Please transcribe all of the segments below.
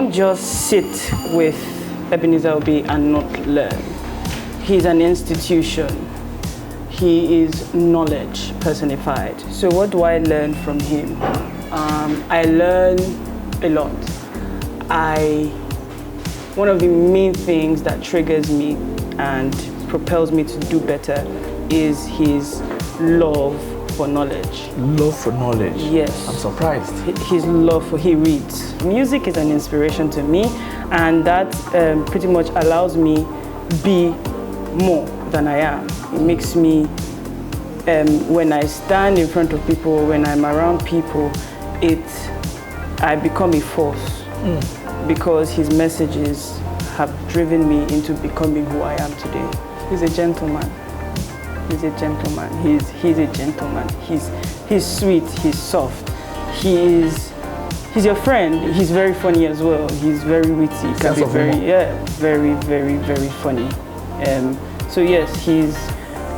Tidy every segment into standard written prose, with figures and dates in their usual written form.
don't just sit with Ebenezer Obey and not learn. He's an institution. He is knowledge personified. So what do I learn from him? I learn a lot. One of the main things that triggers me and propels me to do better is his love for knowledge. Love for knowledge? Yes. I'm surprised. His love for, he reads. Music is an inspiration to me, and that pretty much allows me be more than I am. It makes me, when I stand in front of people, when I'm around people, I become a force because his messages have driven me into becoming who I am today. He's a gentleman. He's a gentleman. He's a gentleman. He's sweet. He's soft. He's your friend. He's very funny as well. He's very witty. He can be very, very funny. So yes, he's,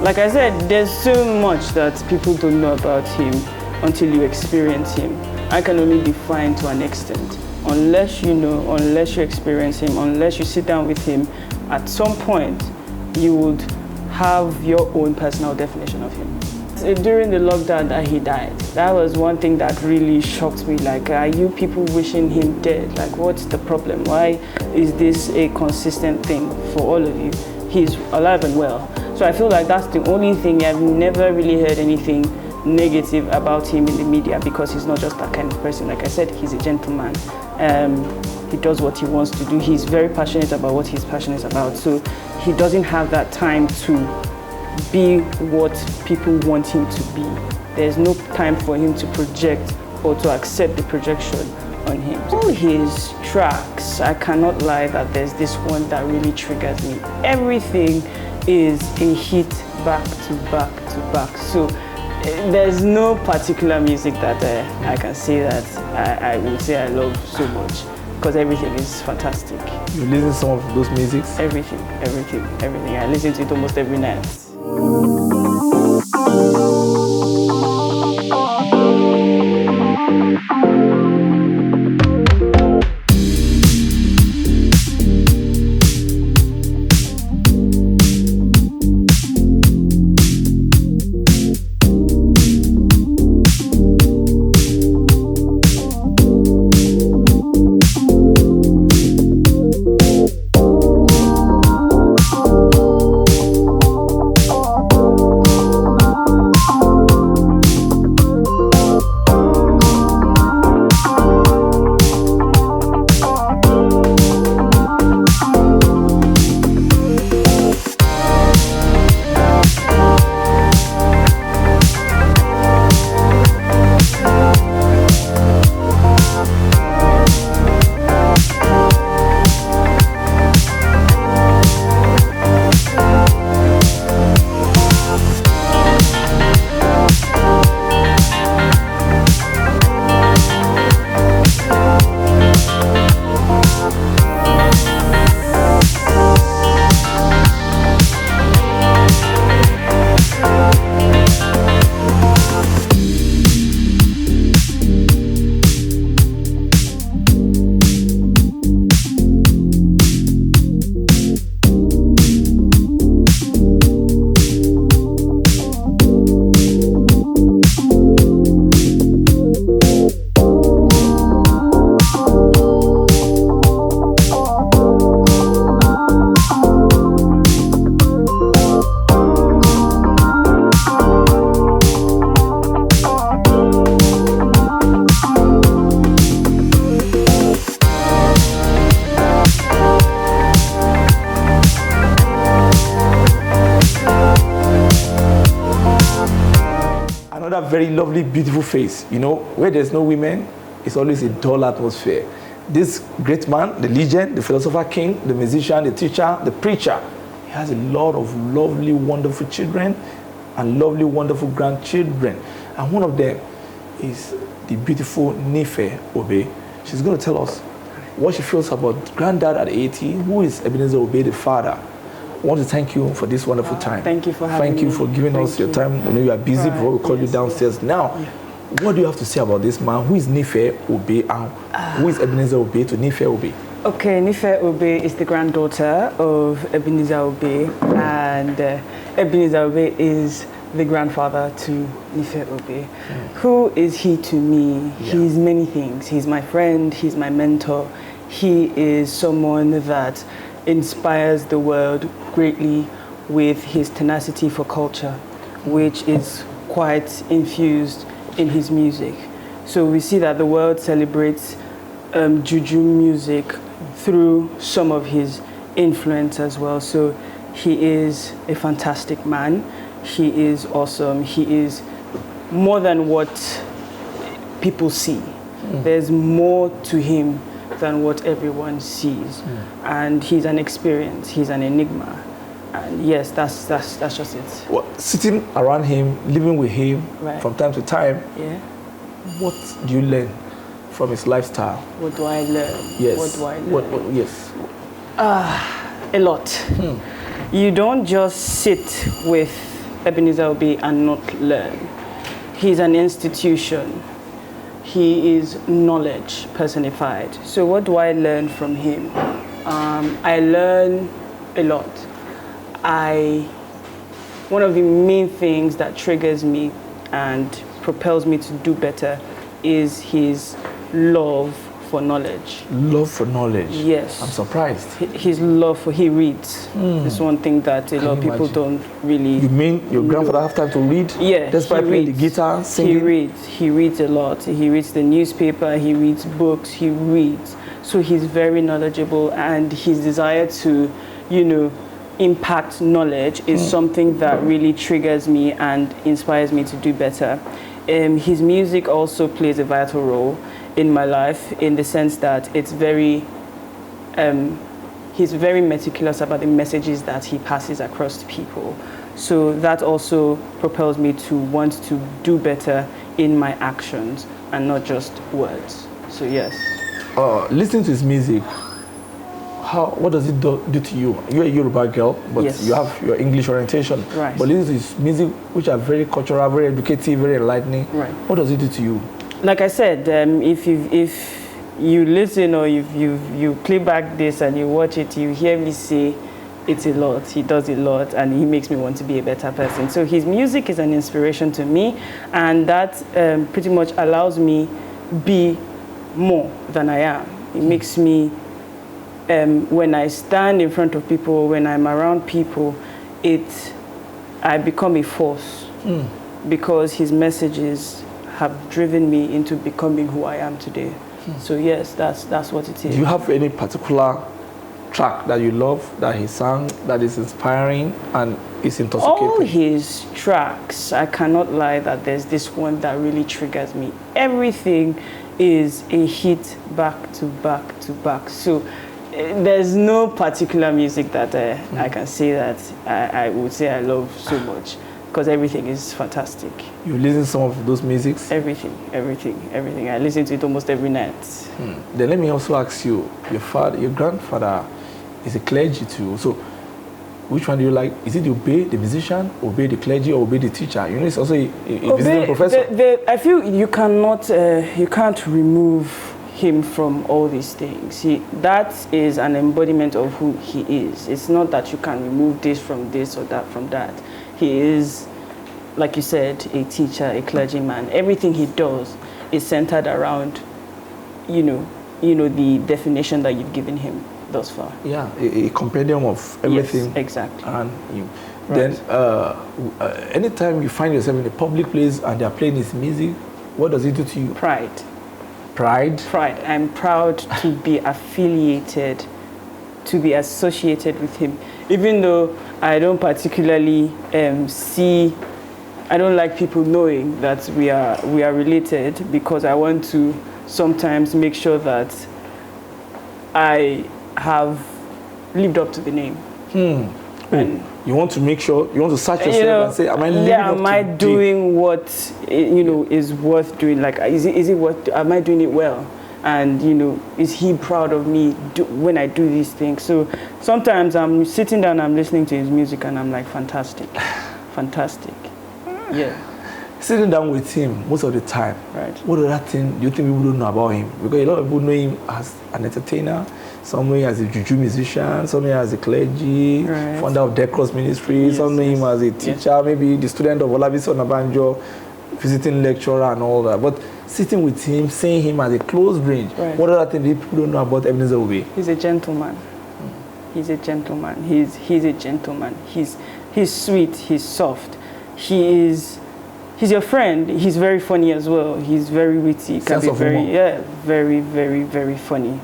like I said, there's so much that people don't know about him until you experience him. I can only define to an extent. Unless you know, unless you experience him, unless you sit down with him, at some point you would have your own personal definition of him. During the lockdown that he died, that was one thing that really shocked me. Like, are you people wishing him dead? Like, what's the problem? Why is this a consistent thing for all of you? He's alive and well. So I feel like that's the only thing. I've never really heard anything negative about him in the media, because he's not just that kind of person. Like I said, he's a gentleman. He does what he wants to do. He's very passionate about what he's passionate about. So he doesn't have that time to be what people want him to be. There's no time for him to project or to accept the projection on him. All his tracks, I cannot lie that there's this one that really triggers me. Everything is a hit back to back to back. So there's no particular music that I can say that I would say I love so much, because everything is fantastic. You listen to some of those musics? Everything. I listen to it almost every night. Very lovely, beautiful face. You know, where there's no women, it's always a dull atmosphere. This great man, the legend, the philosopher king, the musician, the teacher, the preacher, he has a lot of lovely, wonderful children and lovely, wonderful grandchildren. And one of them is the beautiful Nifemi Obey. She's going to tell us what she feels about Granddad at 80, who is Ebenezer Obey, the father. I want to thank you for this wonderful time. Thank you for having me. Thank you for giving us your time. I know you are busy before we call you downstairs. Now, what do you have to say about this man? Who is Nifemi Obey and who is Ebenezer Obey to Nifemi Obey? Okay, Nifemi Obey is the granddaughter of Ebenezer Obey, and Ebenezer Obey is the grandfather to Nifemi Obey. Who is he to me? Yeah. He's many things. He's my friend, he's my mentor. He is someone that inspires the world greatly with his tenacity for culture, which is quite infused in his music. So we see that the world celebrates Juju music through some of his influence as well. So he is a fantastic man. He is awesome. He is more than what people see. There's more to him than what everyone sees. And he's an experience. He's an enigma. And yes, that's just it. Well, sitting around him, living with him from time to time, what do you learn from his lifestyle? What do I learn? Yes. What do I learn? Yes. A lot. You don't just sit with Ebenezer Obey and not learn. He's an institution. He is knowledge personified. So what do I learn from him? I learn a lot. One of the main things that triggers me and propels me to do better is his love for knowledge. Love for knowledge? Yes. I'm surprised. His love for, he reads. It's one thing that a lot of people don't really... You mean your grandfather have time to read? Yeah. Despite playing the guitar, singing? He reads a lot. He reads the newspaper, he reads books, he reads. So he's very knowledgeable, and his desire to, impact knowledge is something that really triggers me and inspires me to do better. His music also plays a vital role in my life, in the sense that it's very, he's very meticulous about the messages that he passes across to people. So that also propels me to want to do better in my actions and not just words. So yes. Listening to his music, what does it do to you? You're a Yoruba girl, but you have your English orientation. Right. But listening to his music, which are very cultural, very educative, very enlightening, what does it do to you? Like I said, if you listen or you play back this and you watch it, you hear me say it's a lot. He does a lot, and he makes me want to be a better person. So his music is an inspiration to me, and that pretty much allows me be more than I am. It makes me, when I stand in front of people, when I'm around people, I become a force because his messages have driven me into becoming who I am today. So yes, that's what it is. Do you have any particular track that you love, that he sang, that is inspiring and is intoxicating? All his tracks, I cannot lie that there's this one that really triggers me. Everything is a hit back to back to back. So there's no particular music that I can say that I would say I love so much, because everything is fantastic. You listen to some of those musics? Everything. I listen to it almost every night. Then let me also ask you, your grandfather is a clergy too. So which one do you like? Is it Obey the musician, Obey the clergy, or Obey the teacher? It's also a visiting professor. I feel you can't remove him from all these things. That is an embodiment of who he is. It's not that you can remove this from this or that from that. He is, like you said, a teacher, a clergyman. Everything he does is centered around, the definition that you've given him thus far. Yeah, a compendium of everything. Yes, exactly. And you. Right. Then, anytime you find yourself in a public place and they are playing his music, what does it do to you? Pride. Pride? Pride. I'm proud to be affiliated, to be associated with him. Even though I don't particularly I don't like people knowing that we are related, because I want to sometimes make sure that I have lived up to the name. And you want to make sure, you want to search yourself and say, am I living up to am I doing what is worth doing? Like, is it worth? Am I doing it well? And is he proud of me when I do these things? So sometimes I'm sitting down, I'm listening to his music, and I'm like, fantastic, fantastic. Yeah. sitting down with him most of the time, Right. what other thing do you think people don't know about him? Because a lot of people know him as an entertainer, some know him as a Juju musician, some know him as a clergy, Right. founder of Dead Cross Ministry, Yes, some know him as a teacher, maybe the student of Oladipupo, visiting lecturer and all that. But sitting with him, seeing him as a close range, Right. what other thing do people don't know about Ebenezer Obey? He's a gentleman. He's a gentleman. He's a gentleman. He's sweet. He's soft. He's your friend. He's very funny as well. He's very witty. Sense of humor. Very, very, very funny.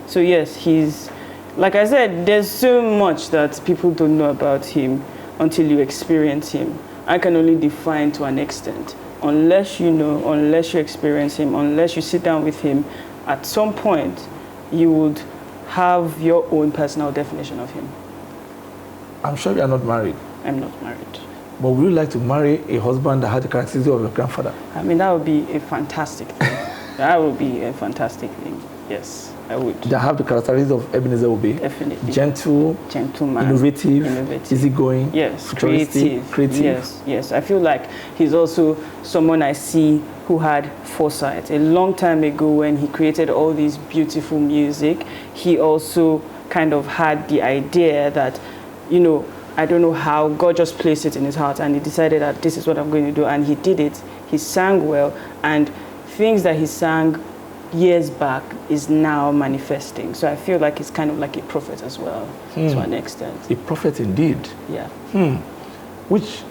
So yes, he's, like I said, there's so much that people don't know about him until you experience him. I can only define to an extent. Unless you know, unless you experience him, unless you sit down with him, at some point, you would have your own personal definition of him. I'm sure you are not married. I'm not married. But would you like to marry a husband that had the characteristics of your grandfather? I mean, that would be a fantastic thing. That would be a fantastic thing. Yes, I would. That have the characteristics of Ebenezer Obey? Definitely. Gentle, Gentleman. innovative, easygoing, yes, futuristic, creative. Yes. I feel like he's also someone I see who had foresight. A long time ago when he created all these beautiful music, he also kind of had the idea that, you know, I don't know how, God just placed it in his heart and he decided that this is what I'm going to do, and he did it. He sang well, and things that he sang years back is now manifesting. So I feel like he's kind of like a prophet as well, to an extent. A prophet indeed. Yeah. Which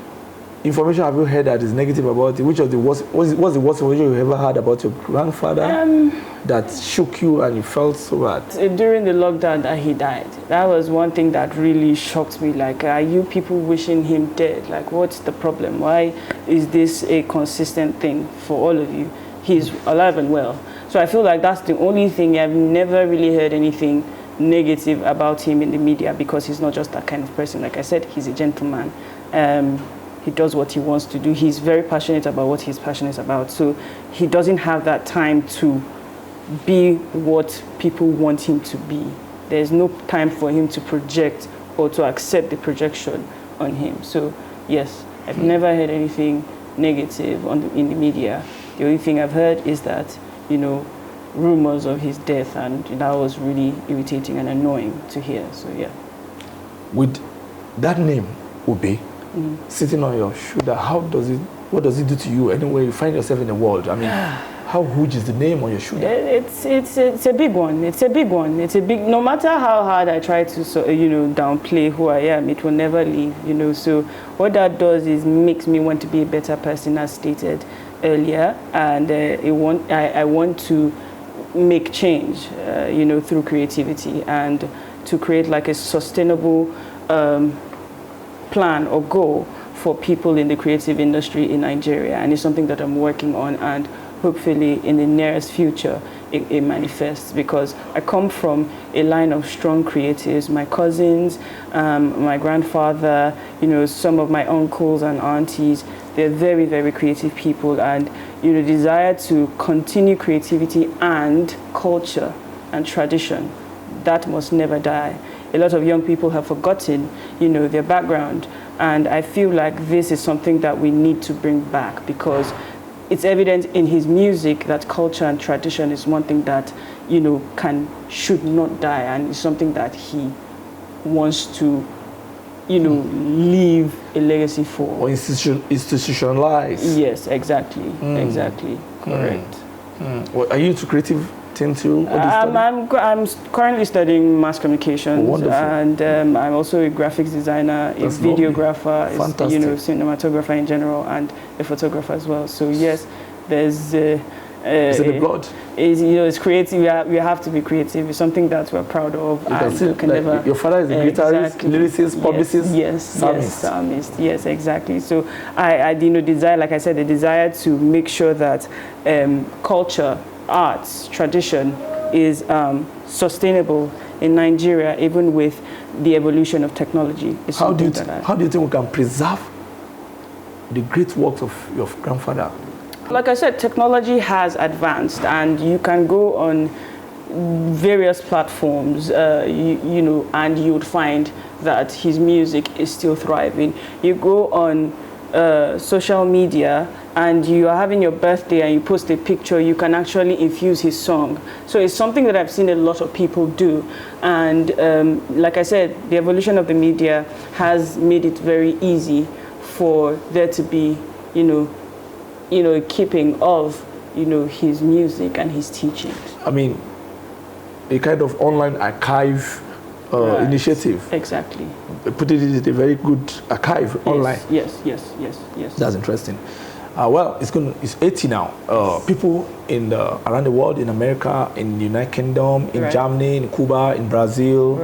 information have you heard that is negative about it? Which of the worst, what's the worst information you ever heard about your grandfather that shook you and you felt so bad? During the lockdown that he died, that was one thing that really shocked me. Like, are you people wishing him dead? Like, what's the problem? Why is this a consistent thing for all of you? He's alive and well. So I feel like that's the only thing. I've never really heard anything negative about him in the media, because he's not just that kind of person. Like I said, he's a gentleman. He does what he wants to do. He's very passionate about what he's passionate about. So he doesn't have that time to be what people want him to be. There's no time for him to project or to accept the projection on him. So yes, I've never heard anything negative in the media. The only thing I've heard is that, you know, rumors of his death, and that was really irritating and annoying to hear. So yeah. With that name, Obey, sitting on your shoulder, what does it do to you anywhere you find yourself in the world? I mean, how huge is the name on your shoulder? It's a big one. It's a big one. It's a big. No matter how hard I try to, downplay who I am, it will never leave. So what that does is makes me want to be a better person, as stated earlier, and I want to make change, through creativity, and to create like a sustainable plan or goal for people in the creative industry in Nigeria. And it's something that I'm working on, and hopefully in the nearest future it manifests, because I come from a line of strong creatives. My cousins, my grandfather, some of my uncles and aunties, they're very, very creative people, and the desire to continue creativity and culture and tradition, that must never die. A lot of young people have forgotten, their background, and I feel like this is something that we need to bring back, because it's evident in his music that culture and tradition is one thing that, should not die, and it's something that he wants to, leave a legacy for. Or institutionalize. Yes, exactly, exactly, correct. Well, are you into creative things too? I'm currently studying mass communications, and I'm also a graphics designer, a videographer, cinematographer in general, and a photographer as well. So yes, there's. Is it the blood? It's creative. We have to be creative. It's something that we're proud of. You can see, your father is a guitarist, lyricist, publicist, psalmist. Yes, exactly. So I desire, like I said, the desire to make sure that culture, arts, tradition is sustainable in Nigeria, even with the evolution of technology. How do you think we can preserve the great works of your grandfather? Like I said, technology has advanced, and you can go on various platforms, and you would find that his music is still thriving. You go on social media and you are having your birthday and you post a picture, you can actually infuse his song. So it's something that I've seen a lot of people do. And like I said, the evolution of the media has made it very easy for there to be, a keeping of, his music and his teachings. I mean, a kind of online archive initiative. Exactly. Put it in a very good archive online. Yes. That's interesting. Well, it's 80 now. People around the world, in America, in the United Kingdom, in Germany, in Cuba, in Brazil,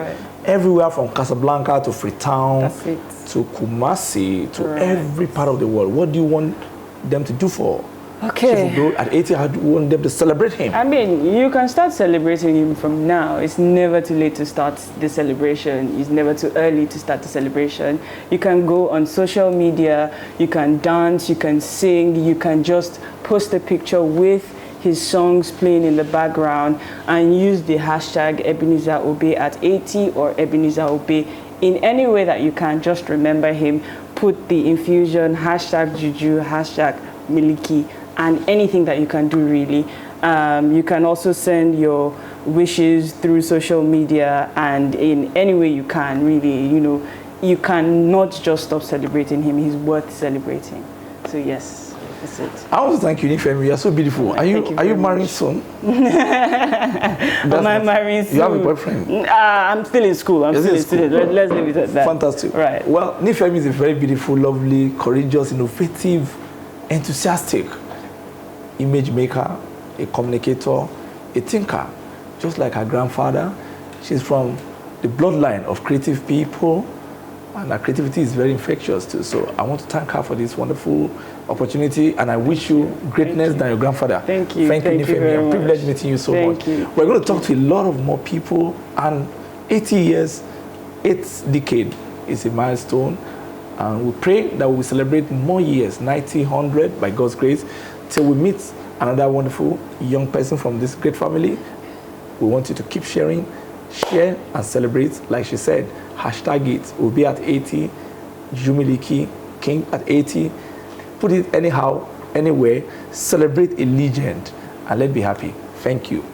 everywhere from Casablanca to Freetown to Kumasi to every part of the world. What do you want them to do for? Okay. At 80, how do you want them to celebrate him? I mean, you can start celebrating him from now. It's never too late to start the celebration. It's never too early to start the celebration. You can go on social media, you can dance, you can sing, you can just post a picture with his songs playing in the background and use the hashtag Ebenezer Obey at 80 or Ebenezer Obey in any way that you can. Just remember him. Put the infusion, hashtag Juju, hashtag Miliki, and anything that you can do, really. You can also send your wishes through social media, and in any way you can, really, you cannot just stop celebrating him. He's worth celebrating. So yes, that's it. I want to thank you, Nifemi. You are so beautiful. Are you married soon? Am I married soon? You have a boyfriend? I'm still in school. I'm still in school. Let's leave it at that. Fantastic. Right. Well, Nifemi is a very beautiful, lovely, courageous, innovative, enthusiastic image maker, a communicator, a thinker, just like her grandfather. She's from the bloodline of creative people, and her creativity is very infectious too. So I want to thank her for this wonderful opportunity, and I wish you greatness than your grandfather. Thank you. Thank you, Nifemi. I'm privileged meeting you so much. Thank you. We're going to talk to a lot of more people, and 80 years, 8th decade is a milestone. And we pray that we will celebrate more years, 90, 100, by God's grace, till we meet another wonderful young person from this great family. We want you to keep sharing, share, and celebrate. Like she said, hashtag it. We'll be at 80, Miliki, King at 80. Put it anyhow, anywhere. Celebrate a legend, and let's be happy. Thank you.